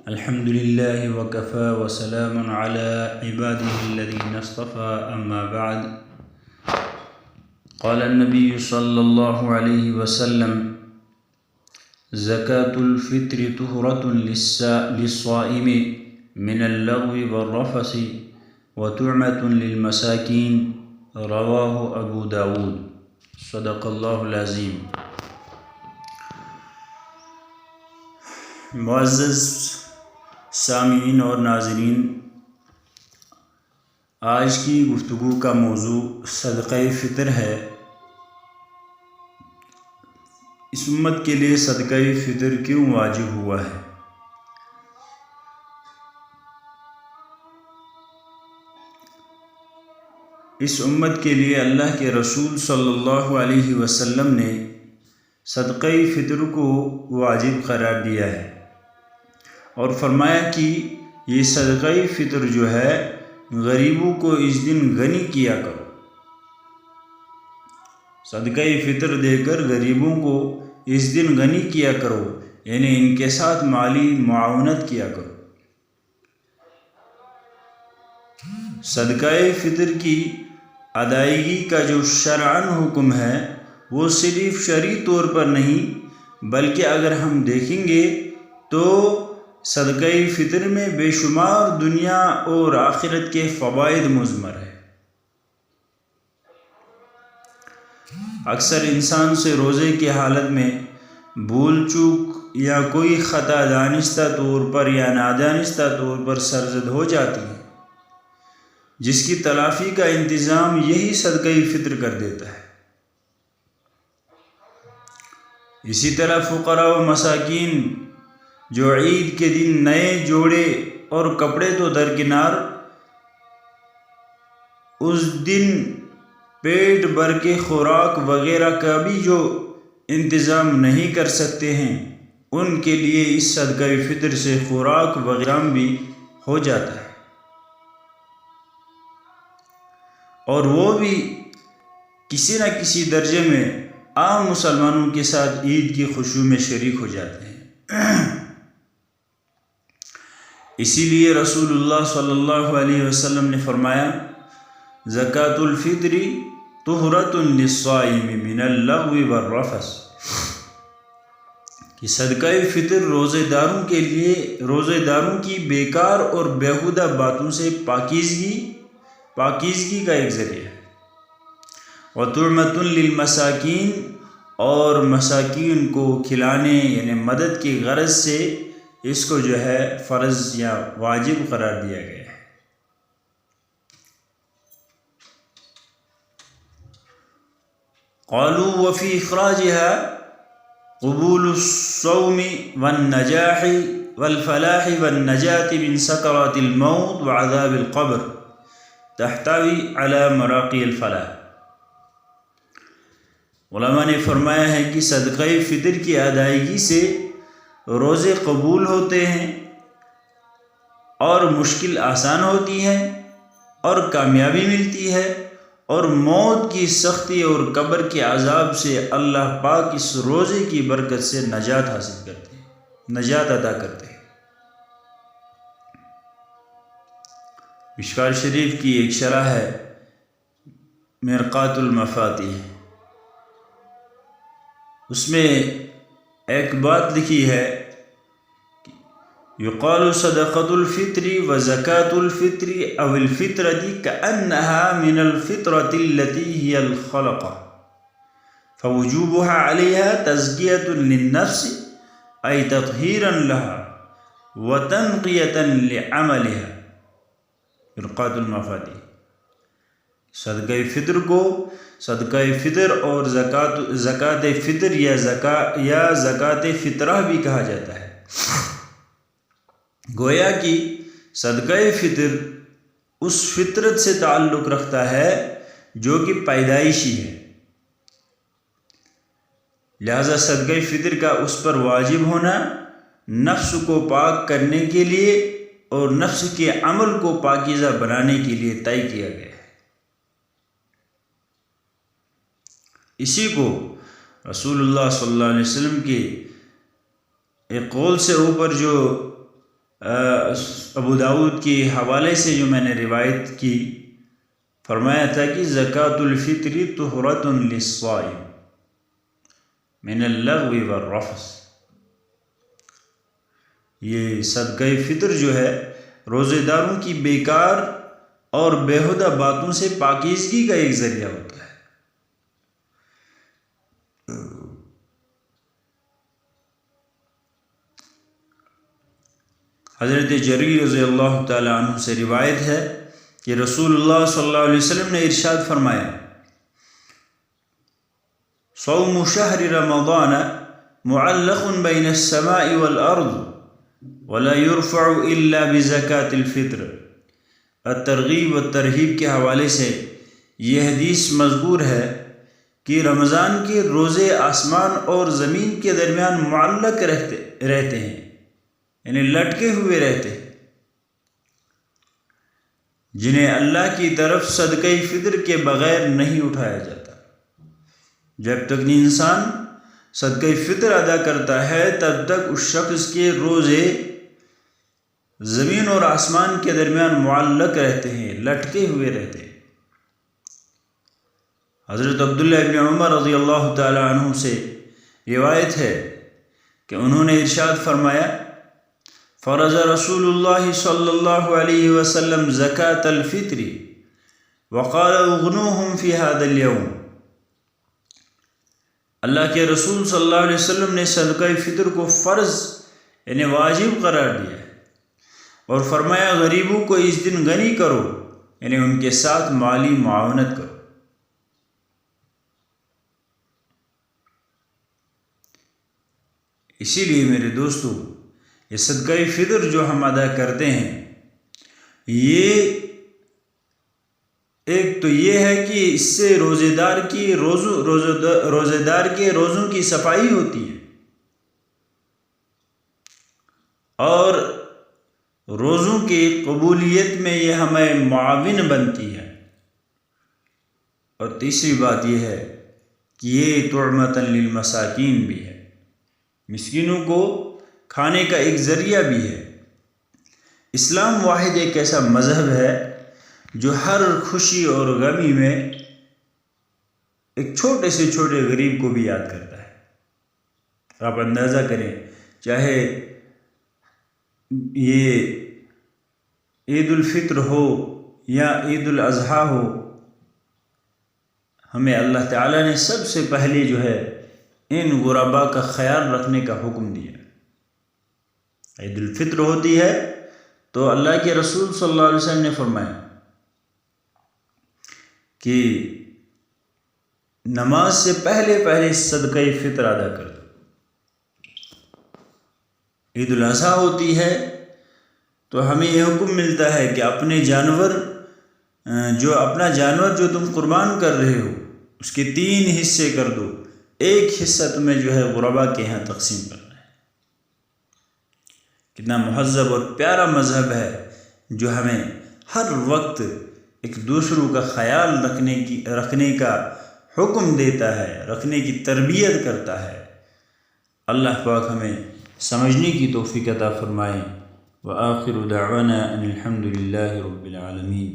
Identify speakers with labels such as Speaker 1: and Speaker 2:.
Speaker 1: الحمد لله وكفى وسلام على عباده الذين اصطفى أما بعد. قال النبي صلى الله عليه وسلم: زكاة الفطر طهرة للصائم من اللغو والرفث وطعمة للمساكين. رواه ابو داود. صدق اللہ العظیم. معزز سامعین اور ناظرین، آج کی گفتگو کا موضوع صدقہ فطر ہے. اس امت کے لیے صدقہ فطر کیوں واجب ہوا ہے؟ اس امت کے لیے اللہ کے رسول صلی اللہ علیہ وسلم نے صدقہ فطر کو واجب قرار دیا ہے اور فرمایا کہ یہ صدقہ فطر جو ہے غریبوں کو اس دن غنی کیا کرو. صدقہ فطر دے کر غریبوں کو اس دن غنی کیا کرو، یعنی ان کے ساتھ مالی معاونت کیا کرو. صدقہ فطر کی ادائیگی کا جو شرعاً حکم ہے وہ صرف شرعی طور پر نہیں بلکہ اگر ہم دیکھیں گے تو صدقہ فطر میں بے شمار دنیا اور آخرت کے فوائد مضمر ہے. اکثر انسان سے روزے کی حالت میں بھول چوک یا کوئی خطا دانستہ طور پر یا نادانستہ طور پر سرزد ہو جاتی ہے، جس کی تلافی کا انتظام یہی صدقہ فطر کر دیتا ہے. اسی طرح فقراء و مساکین جو عید کے دن نئے جوڑے اور کپڑے تو درکنار، اس دن پیٹ بھر کے خوراک وغیرہ کا بھی جو انتظام نہیں کر سکتے ہیں، ان کے لیے اس صدقہ فطر سے خوراک وغیرہ بھی ہو جاتا ہے اور وہ بھی کسی نہ کسی درجے میں عام مسلمانوں کے ساتھ عید کی خوشیوں میں شریک ہو جاتے ہیں. اسی لیے رسول اللہ صلی اللہ علیہ وسلم نے فرمایا: زکوٰۃ الفطر طہرۃ للصائم من اللغو والرفث، کہ صدقہ فطر روزے داروں کے لیے روزے داروں کی بیکار اور بیہودہ باتوں سے پاکیزگی کا ایک ذریعہ ہے. وطعمۃ للمساکین، اور مساکین کو کھلانے یعنی مدد کی غرض سے اس کو جو ہے فرض یا واجب قرار دیا گیا ہے. قالوا وفي اخراجها قبول الصوم والنجاح والفلاح والنجاة من سكرات الموت وعذاب القبر تحتوي على مراقي الفلاح. علماء نے فرمایا ہے کہ صدقہ فطر کی ادائیگی سے روزے قبول ہوتے ہیں اور مشکل آسان ہوتی ہے اور کامیابی ملتی ہے، اور موت کی سختی اور قبر کے عذاب سے اللہ پاک اس روزے کی برکت سے نجات حاصل کرتے ہیں، نجات عطا کرتے ہیں. مشکوٰۃ شریف کی ایک شرح ہے مرقات المفاتیح، اس میں ایک بات لکھی ہے: یقال صدقۃ الفطر و زکوٰۃ الفطر او الفطرۃ کأنها من الفطرۃ التي هي الخلقہ فوجوبها عليها تزکیۃ للنفس ای تطہیرا لها وتنقیۃ لعملها. مرقات المفاتیح. صدقہ فطر کو صدقہ فطر اور زکوٰۃ فطر یا زکوٰۃ فطرہ بھی کہا جاتا ہے. گویا کہ صدقہ فطر اس فطرت سے تعلق رکھتا ہے جو کہ پیدائشی ہے، لہذا صدقہ فطر کا اس پر واجب ہونا نفس کو پاک کرنے کے لیے اور نفس کے عمل کو پاکیزہ بنانے کے لیے طے کیا گیا ہے. اسی کو رسول اللہ صلی اللہ علیہ وسلم کے ایک قول سے اوپر جو ابو داؤد کے حوالے سے جو میں نے روایت کی، فرمایا تھا کہ زکوٰۃ الفطر طہرۃ للصائم من اللغو والرفث، یہ صدقہ فطر جو ہے روزے داروں کی بیکار اور بیہودہ باتوں سے پاکیزگی کا ایک ذریعہ ہوتا ہے۔ حضرت جریر رضی اللہ تعالی عنہ سے روایت ہے کہ رسول اللہ صلی اللہ علیہ وسلم نے ارشاد فرمایا، صوم شہر رمضان معلق بین السماء والارض ولا يرفع الا بزکاة الفطر۔ الترغیب والترہیب کے حوالے سے یہ حدیث مذکور ہے کہ رمضان کے روزے آسمان اور زمین کے درمیان معلق رہتے ہیں، یعنی لٹکے ہوئے رہتے ہیں، جنہیں اللہ کی طرف صدقہ فطر کے بغیر نہیں اٹھایا جاتا۔ جب تک انسان صدقہ فطر ادا کرتا ہے تب تک اس شخص کے روزے زمین اور آسمان کے درمیان معلق رہتے ہیں، لٹکے ہوئے رہتے ہیں۔ حضرت عبداللہ ابن عمر رضی اللہ تعالی عنہ سے روایت ہے کہ انہوں نے ارشاد فرمایا، فرض رسول اللہ صلی اللہ علیہ وسلم زکاة الفطر وقال اغنوہم فی هذا اليوم۔ اللہ کے رسول صلی اللہ علیہ وسلم نے صدقہ فطر کو فرض یعنی واجب قرار دیا اور فرمایا غریبوں کو اس دن غنی کرو، یعنی ان کے ساتھ مالی معاونت کرو۔ اسی لیے میرے دوستو، یہ صدقہ فطر جو ہم ادا کرتے ہیں، یہ ایک تو یہ ہے کہ اس سے روزے دار کے روزوں کی صفائی ہوتی ہے اور روزوں کی قبولیت میں یہ ہمیں معاون بنتی ہے، اور تیسری بات یہ ہے کہ یہ طعمۃ للمساکین بھی ہے، مسکینوں کو کھانے کا ایک ذریعہ بھی ہے۔ اسلام واحد ایک ایسا مذہب ہے جو ہر خوشی اور غمی میں ایک چھوٹے سے چھوٹے غریب کو بھی یاد کرتا ہے۔ آپ اندازہ کریں، چاہے یہ عید الفطر ہو یا عید الاضحیٰ ہو، ہمیں اللہ تعالیٰ نے سب سے پہلے جو ہے ان غرباء کا خیال رکھنے کا حکم دیا۔ عید الفطر ہوتی ہے تو اللہ کے رسول صلی اللہ علیہ وسلم نے فرمایا کہ نماز سے پہلے صدقہ فطر ادا کر دو۔ عید الاضحیٰ ہوتی ہے تو ہمیں یہ حکم ملتا ہے کہ اپنا جانور جو تم قربان کر رہے ہو اس کے 3 حصے کر دو، ایک حصہ تمہیں جو ہے غرباء کے ہاں تقسیم کرنا ہے۔ کتنا مہذب اور پیارا مذہب ہے جو ہمیں ہر وقت ایک دوسروں کا خیال رکھنے کا حکم دیتا ہے، رکھنے کی تربیت کرتا ہے۔ اللہ پاک ہمیں سمجھنے کی توفیق عطا فرمائے۔ وآخر دعوانا ان الحمد للہ رب العالمین۔